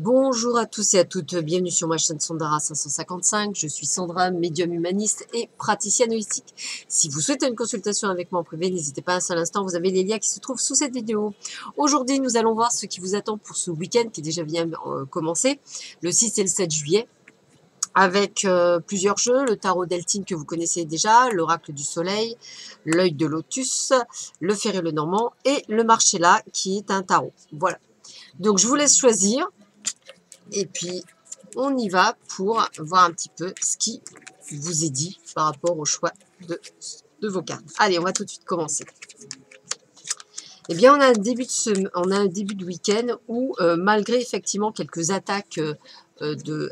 Bonjour à tous et à toutes, bienvenue sur ma chaîne Sandara 555. Je suis Sandra, médium humaniste et praticienne holistique. Si vous souhaitez une consultation avec moi en privé, n'hésitez pas un seul instant, vous avez les liens qui se trouvent sous cette vidéo. Aujourd'hui, nous allons voir ce qui vous attend pour ce week-end qui déjà vient commencer, le 6 et le 7 juillet. Avec plusieurs jeux, le tarot Deltine que vous connaissez déjà, l'oracle du soleil, l'œil de lotus, le ferré le normand et le marchella qui est un tarot. Voilà. Donc je vous laisse choisir. Et puis, on y va pour voir un petit peu ce qui vous est dit par rapport au choix de vos cartes. Allez, on va tout de suite commencer. Eh bien, on a un début de week-end où, malgré effectivement quelques attaques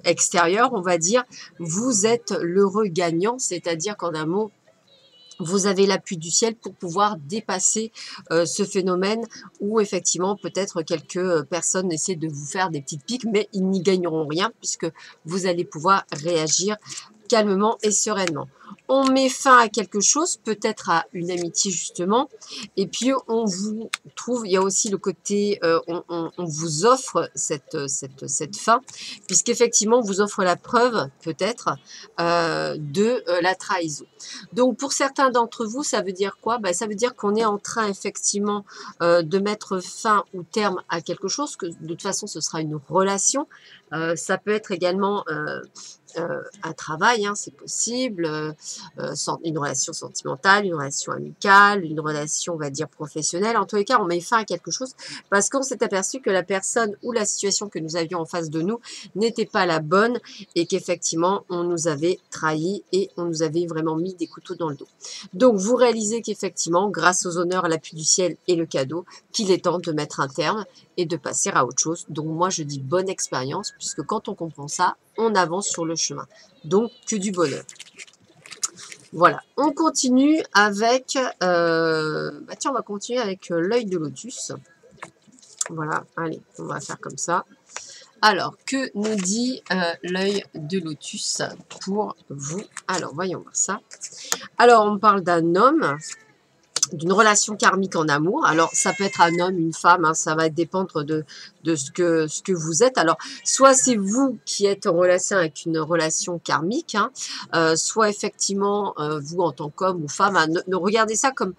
extérieures, on va dire, vous êtes l'heureux gagnant, c'est-à-dire qu'en un mot, vous avez l'appui du ciel pour pouvoir dépasser ce phénomène où effectivement peut-être quelques personnes essaient de vous faire des petites piques, mais ils n'y gagneront rien puisque vous allez pouvoir réagir calmement et sereinement. On met fin à quelque chose, peut-être à une amitié justement, et puis on vous trouve, il y a aussi le côté, on vous offre cette fin, puisqu'effectivement on vous offre la preuve peut-être de la trahison. Donc pour certains d'entre vous, ça veut dire quoi? Ça veut dire qu'on est en train effectivement de mettre fin ou terme à quelque chose, que de toute façon ce sera une relation. Ça peut être également un travail, hein, c'est possible, une relation sentimentale, une relation amicale, une relation, on va dire, professionnelle. En tous les cas, on met fin à quelque chose parce qu'on s'est aperçu que la personne ou la situation que nous avions en face de nous n'était pas la bonne et qu'effectivement, on nous avait trahi et on nous avait vraiment mis des couteaux dans le dos. Donc, vous réalisez qu'effectivement, grâce aux honneurs, à l'appui du ciel et le cadeau, qu'il est temps de mettre un terme et de passer à autre chose. Donc, moi, je dis bonne expérience puisque quand on comprend ça, on avance sur le chemin. Donc, que du bonheur. Voilà, on continue avec, tiens, on va continuer avec l'œil de lotus. Voilà, allez, on va faire comme ça. Alors, que nous dit l'œil de lotus pour vous? Alors, voyons voir ça. Alors, on parle d'un homme, d'une relation karmique en amour. Alors, ça peut être un homme, une femme, hein, ça va dépendre de ce que vous êtes. Alors, soit c'est vous qui êtes en relation avec une relation karmique, hein, soit effectivement, vous en tant qu'homme ou femme, hein, ne regardez ça comme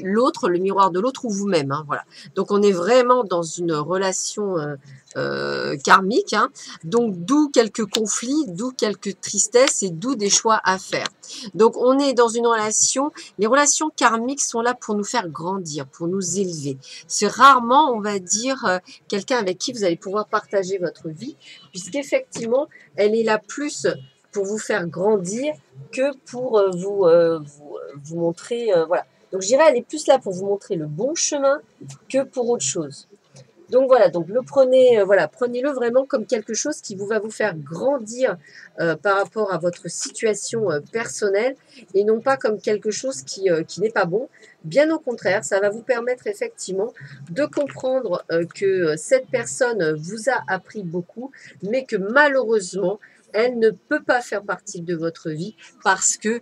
l'autre, le miroir de l'autre ou vous-même. Hein, voilà. Donc, on est vraiment dans une relation karmique. Hein, donc, d'où quelques conflits, d'où quelques tristesses et d'où des choix à faire. Donc, on est dans une relation. Les relations karmiques sont là pour nous faire grandir, pour nous élever. C'est rarement, on va dire, quelqu'un avec qui vous allez pouvoir partager votre vie, puisqu'effectivement, elle est là plus pour vous faire grandir que pour vous montrer, voilà. Donc, je dirais, elle est plus là pour vous montrer le bon chemin que pour autre chose. Donc voilà, donc prenez-le vraiment comme quelque chose qui va vous faire grandir par rapport à votre situation personnelle et non pas comme quelque chose qui n'est pas bon. Bien au contraire, ça va vous permettre effectivement de comprendre que cette personne vous a appris beaucoup, mais que malheureusement, elle ne peut pas faire partie de votre vie parce que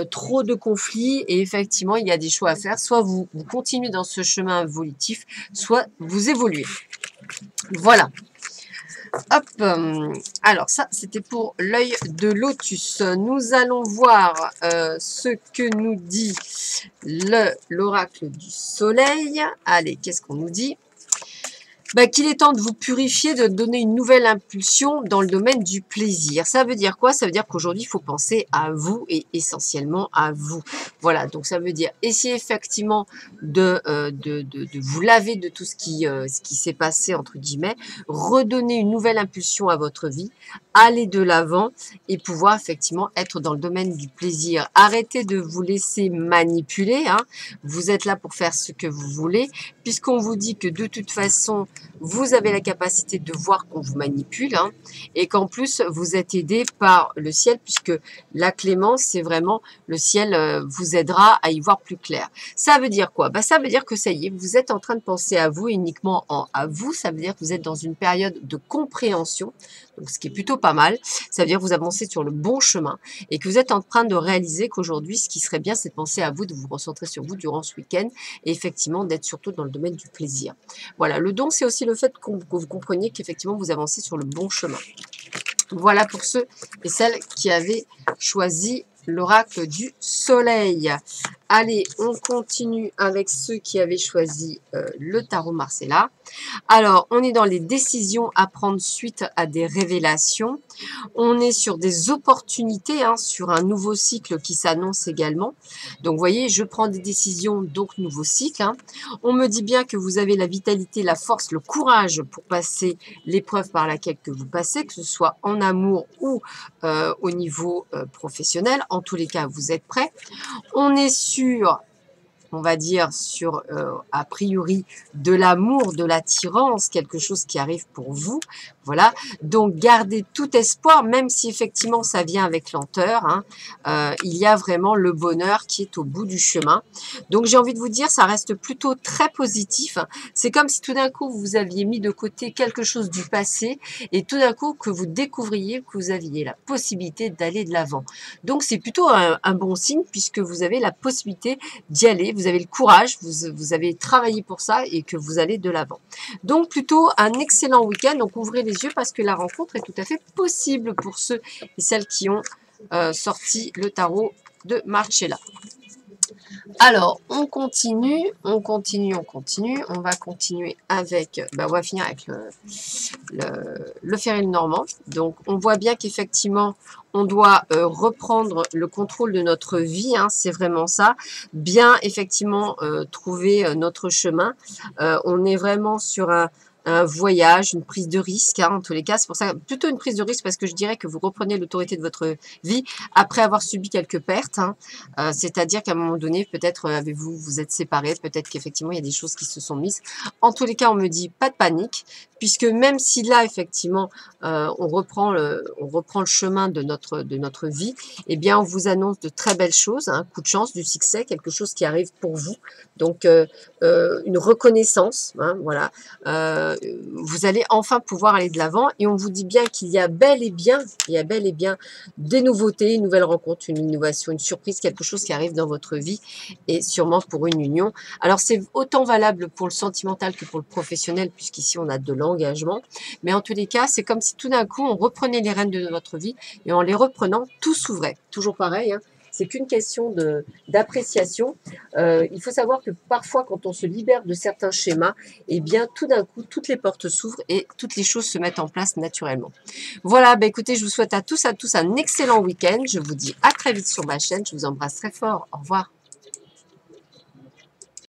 trop de conflits et effectivement, il y a des choix à faire. Soit vous continuez dans ce chemin évolutif, soit vous évoluez. Voilà. Hop. Alors ça, c'était pour l'œil de lotus. Nous allons voir ce que nous dit l'oracle du soleil. Allez, qu'est-ce qu'on nous dit? Qu'il est temps de vous purifier, de donner une nouvelle impulsion dans le domaine du plaisir. Ça veut dire quoi? Ça veut dire qu'aujourd'hui, il faut penser à vous et essentiellement à vous. Voilà, donc ça veut dire essayer effectivement de vous laver de tout ce qui s'est passé, entre guillemets, redonner une nouvelle impulsion à votre vie, aller de l'avant et pouvoir effectivement être dans le domaine du plaisir. Arrêtez de vous laisser manipuler. Hein. Vous êtes là pour faire ce que vous voulez, puisqu'on vous dit que de toute façon, vous avez la capacité de voir qu'on vous manipule hein, et qu'en plus, vous êtes aidé par le ciel puisque la clémence, c'est vraiment le ciel vous aidera à y voir plus clair. Ça veut dire quoi? Ça veut dire que ça y est, vous êtes en train de penser à vous uniquement à vous. Ça veut dire que vous êtes dans une période de compréhension. Donc, ce qui est plutôt pas mal. Ça veut dire que vous avancez sur le bon chemin et que vous êtes en train de réaliser qu'aujourd'hui, ce qui serait bien, c'est de penser à vous, de vous concentrer sur vous durant ce week-end et effectivement d'être surtout dans le domaine du plaisir. Voilà, le don, c'est aussi le fait que vous compreniez qu'effectivement, vous avancez sur le bon chemin. Voilà pour ceux et celles qui avaient choisi l'oracle du soleil. Allez, on continue avec ceux qui avaient choisi le tarot Marcella. Alors, on est dans les décisions à prendre suite à des révélations. On est sur des opportunités, hein, sur un nouveau cycle qui s'annonce également. Donc, vous voyez, je prends des décisions, donc nouveau cycle. Hein. On me dit bien que vous avez la vitalité, la force, le courage pour passer l'épreuve par laquelle que vous passez, que ce soit en amour ou au niveau professionnel. En tous les cas, vous êtes prêts. On est sur, on va dire, sur, a priori, de l'amour, de l'attirance, quelque chose qui arrive pour vous. Voilà, donc gardez tout espoir, même si effectivement ça vient avec lenteur. Hein. Il y a vraiment le bonheur qui est au bout du chemin. Donc j'ai envie de vous dire, ça reste plutôt très positif. C'est comme si tout d'un coup vous aviez mis de côté quelque chose du passé et tout d'un coup que vous découvriez que vous aviez la possibilité d'aller de l'avant. Donc c'est plutôt un bon signe puisque vous avez la possibilité d'y aller, vous avez le courage, vous avez travaillé pour ça et que vous allez de l'avant. Donc plutôt un excellent week-end, donc ouvrez les yeux parce que la rencontre est tout à fait possible pour ceux et celles qui ont sorti le tarot de Marcella. Alors, on continue. On va continuer avec, on va finir avec le Féril Normand. Donc, on voit bien qu'effectivement, on doit reprendre le contrôle de notre vie, hein, c'est vraiment ça. Bien, effectivement, trouver notre chemin. On est vraiment sur un voyage, une prise de risque, hein, en tous les cas. C'est pour ça, plutôt une prise de risque parce que je dirais que vous reprenez l'autorité de votre vie après avoir subi quelques pertes. Hein. C'est-à-dire qu'à un moment donné, peut-être avez-vous vous êtes séparés, peut-être qu'effectivement, il y a des choses qui se sont mises. En tous les cas, on me dit pas de panique, puisque même si là, effectivement, on reprend le chemin de notre vie, eh bien, on vous annonce de très belles choses, un coup de chance, du succès, quelque chose qui arrive pour vous. Donc, une reconnaissance, hein, voilà. Vous allez enfin pouvoir aller de l'avant et on vous dit bien qu'il y a bel et bien des nouveautés, une nouvelle rencontre, une innovation, une surprise, quelque chose qui arrive dans votre vie et sûrement pour une union. Alors c'est autant valable pour le sentimental que pour le professionnel puisqu'ici on a de l'engagement, mais en tous les cas c'est comme si tout d'un coup on reprenait les rênes de votre vie et en les reprenant tout s'ouvrait. Toujours pareil, hein. C'est qu'une question d'appréciation. Il faut savoir que parfois, quand on se libère de certains schémas, eh bien, tout d'un coup, toutes les portes s'ouvrent et toutes les choses se mettent en place naturellement. Voilà, écoutez, je vous souhaite à tous un excellent week-end. Je vous dis à très vite sur ma chaîne. Je vous embrasse très fort. Au revoir.